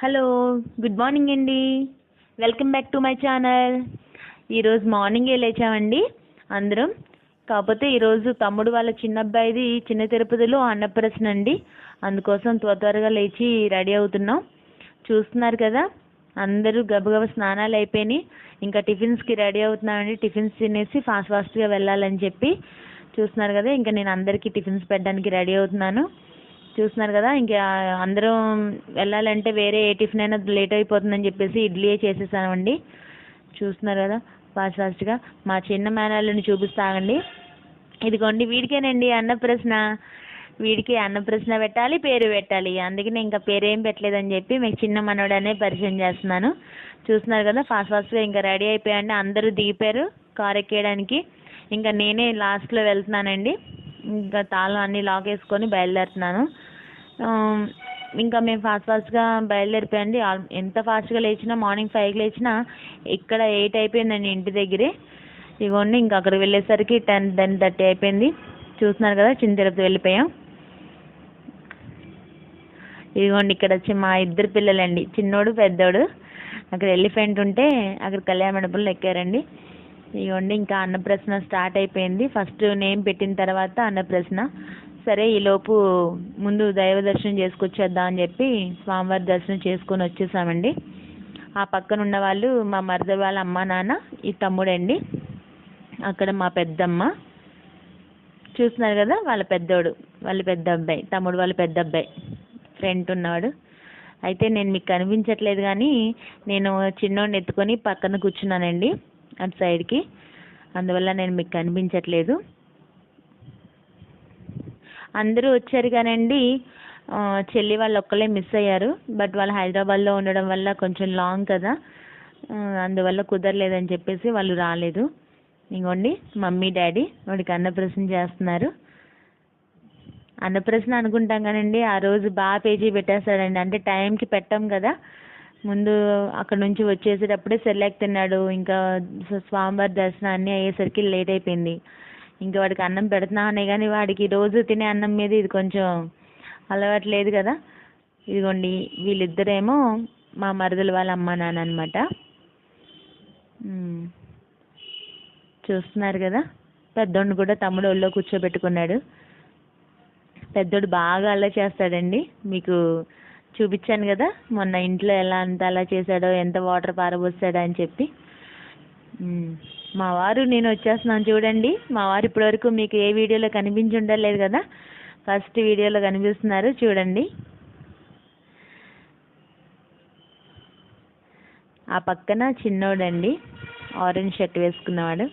Hello, good morning అండి. Welcome back to my channel. ఈరోజు మార్నింగే లేచామండి అందరం. కాకపోతే ఈరోజు తమ్ముడు వాళ్ళ చిన్న అబ్బాయిది చిన్న తిరుపతిలో అన్నప్రసన్న అండి. అందుకోసం త్వరగా లేచి రెడీ అవుతున్నాం. చూస్తున్నారు కదా, అందరూ గబగబ స్నానాలు అయిపోయినాయి. ఇంకా టిఫిన్స్కి రెడీ అవుతున్నామండి. టిఫిన్స్ తినేసి ఫాస్ట్గా వెళ్ళాలని చెప్పి చూస్తున్నారు కదా. ఇంకా నేను అందరికీ టిఫిన్స్ పెట్టడానికి రెడీ అవుతున్నాను. చూస్తున్నారు కదా, ఇంకా అందరం వెళ్ళాలంటే వేరే ఏ టిఫిన్ అయినా లేట్ అయిపోతుందని చెప్పేసి ఇడ్లీయే చేసేసామండి. చూస్తున్నారు కదా, ఫాస్ట్గా మా చిన్న మేనల్ని చూపిస్తామండి. ఇదిగోండి, వీడికేనండి అన్నప్రసన్న. వీడికి అన్నప్రసన్న పెట్టాలి, పేరు పెట్టాలి. అందుకని ఇంకా పేరేం పెట్టలేదని చెప్పి మీకు చిన్న మనవడనే పరిచయం చేస్తున్నాను. చూస్తున్నారు కదా, ఫాస్ట్గా ఇంకా రెడీ అయిపోయాయండి. అందరూ దిగిపోయారు కార్ ఎక్కేయడానికి. ఇంకా నేనే లాస్ట్లో వెళ్తున్నానండి. ఇంకా తాళం అన్నీ లాక్ వేసుకొని బయలుదేరుతున్నాను. ఇంకా మేము ఫాస్ట్గా బయలుదేరిపోయండి. ఎంత ఫాస్ట్గా లేచినా, మార్నింగ్ 5కి లేచినా ఇక్కడ 8 అయిపోయిందండి ఇంటి దగ్గరే. ఇదిగోండి, ఇంకా అక్కడికి వెళ్ళేసరికి 10:30 అయిపోయింది. చూస్తున్నారు కదా, చిన్న తిరుపతి వెళ్ళిపోయాం. ఇదిగోండి, ఇక్కడ వచ్చి మా ఇద్దరు పిల్లలండి, చిన్నోడు పెద్దోడు. అక్కడ ఎలిఫెంట్ ఉంటే అక్కడ కళ్యాణ మండపంలో ఎక్కారండి. ఇదిగోండి, ఇంకా అన్నప్రసన్న స్టార్ట్ అయిపోయింది. ఫస్ట్ నేమ్ పెట్టిన తర్వాత అన్నప్రసన్న. సరే, ఈలోపు ముందు దైవ దర్శనం చేసుకొచ్చేద్దాం అని చెప్పి స్వామివారి దర్శనం చేసుకొని వచ్చేసామండి. ఆ పక్కన ఉన్న వాళ్ళు మా మరద వాళ్ళ అమ్మ నాన్న, ఈ తమ్ముడండి. అక్కడ మా పెద్దమ్మ. చూస్తున్నారు కదా, వాళ్ళ పెద్దోడు, వాళ్ళ పెద్ద అబ్బాయి, తమ్ముడు వాళ్ళ పెద్ద అబ్బాయి ఫ్రెండ్ ఉన్నాడు. అయితే నేను మీకు కనిపించట్లేదు కానీ నేను చిన్నోడిని ఎత్తుకొని పక్కన కూర్చున్నానండి అటు సైడ్కి. అందువల్ల నేను మీకు కనిపించట్లేదు. అందరూ వచ్చారు కానండి, చెల్లి వాళ్ళు ఒక్కళ్ళే మిస్ అయ్యారు. బట్ వాళ్ళు హైదరాబాద్లో ఉండడం వల్ల కొంచెం లాంగ్ కదా, అందువల్ల కుదరలేదని చెప్పేసి వాళ్ళు రాలేదు. ఇంకోండి, మమ్మీ డాడీ వాడికి అన్నప్రసన్న చేస్తున్నారు. అన్నప్రసన్న అనుకుంటాం కానండి, ఆ రోజు బాగా పేజీ పెట్టేస్తాడండి. అంటే టైంకి పెట్టాం కదా, ముందు అక్కడ నుంచి వచ్చేసేటప్పుడే సెర్లాక్ తిన్నాడు. ఇంకా స్వామివారి దర్శనం అన్నీ అయ్యేసరికి లేట్ అయిపోయింది. ఇంకా వాడికి అన్నం పెడుతున్నానే కానీ వాడికి రోజు తినే అన్నం మీద ఇది కొంచెం అలవాటు లేదు కదా. ఇదిగోండి, వీళ్ళిద్దరేమో మా మరదలు వాళ్ళ అమ్మ నాన్న అనమాట. చూస్తున్నారు కదా, పెద్దోడిని కూడా తమ్ముడు ఒళ్ళో కూర్చోబెట్టుకున్నాడు. పెద్దోడు బాగా అలా చేస్తాడండి. మీకు చూపించాను కదా మొన్న ఇంట్లో ఎలా అంత అలా చేశాడో, ఎంత వాటర్ పారబోసాడో అని చెప్పి. మా వారు నేను వచ్చేస్తున్నాను చూడండి. మా వారు ఇప్పటివరకు మీకు ఏ వీడియోలో కనిపించి ఉండలేదు కదా, ఫస్ట్ వీడియోలో కనిపిస్తున్నారు చూడండి. ఆ పక్కన చిన్నోడండి, ఆరెంజ్ షర్ట్ వేసుకున్నవాడు.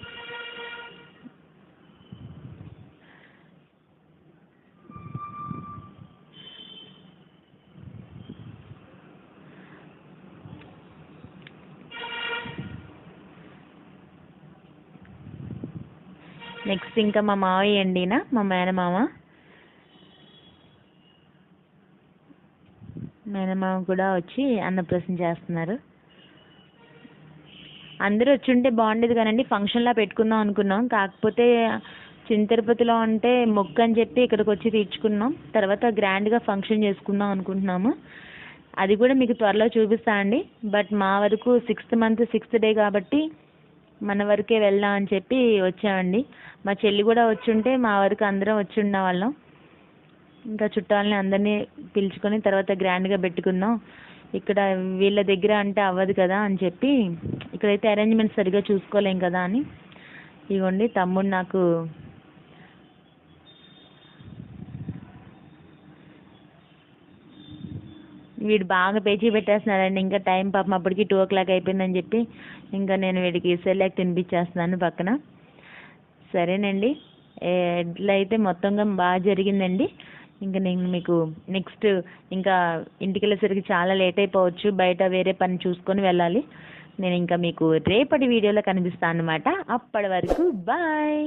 నెక్స్ట్ ఇంకా మా మావయ్య అండి, మా మేనమామ కూడా వచ్చి అన్నప్రసన్న చేస్తున్నారు. అందరూ వచ్చి ఉంటే బాగుండేది కానండి, ఫంక్షన్లా పెట్టుకుందాం అనుకున్నాం. కాకపోతే చిన్న తిరుపతిలో అంటే మొక్కు అని చెప్పి ఇక్కడికి వచ్చి తీర్చుకున్నాం. తర్వాత గ్రాండ్గా ఫంక్షన్ చేసుకుందాం అనుకుంటున్నాము. అది కూడా మీకు త్వరలో చూపిస్తా అండి. బట్ మా వరకు 6th month 6th day కాబట్టి మన వరకే వెళ్దాం అని చెప్పి వచ్చామండి. మా చెల్లి కూడా వచ్చి ఉంటే మా వరకు అందరం వచ్చి ఉన్న వాళ్ళం. ఇంకా చుట్టాలని అందరినీ పిలుచుకొని తర్వాత గ్రాండ్గా పెట్టుకుందాం. ఇక్కడ వీళ్ళ దగ్గర అంటే అవ్వదు కదా అని చెప్పి ఇక్కడైతే అరేంజ్మెంట్స్ సరిగ్గా చూసుకోలేం కదా అని. ఇదిగోండి, తమ్ముడు నాకు వీడు బాగా పేచీ పెట్టేస్తున్నాడండి. ఇంకా టైం పాపం అప్పటికి 2 o'clock అయిపోయిందని చెప్పి ఇంకా నేను వీడికి సెర్లాక్ తినిపించేస్తున్నాను పక్కన. సరేనండి, ఎట్లయితే మొత్తంగా బాగా జరిగిందండి. ఇంకా నేను మీకు నెక్స్ట్ ఇంకా ఇంటికి వెళ్ళేసరికి చాలా లేట్ అయిపోవచ్చు, బయట వేరే పని చూసుకొని వెళ్ళాలి. నేను ఇంకా మీకు రేపటి వీడియోలో కనిపిస్తాను అన్నమాట. అప్పటి వరకు బాయ్.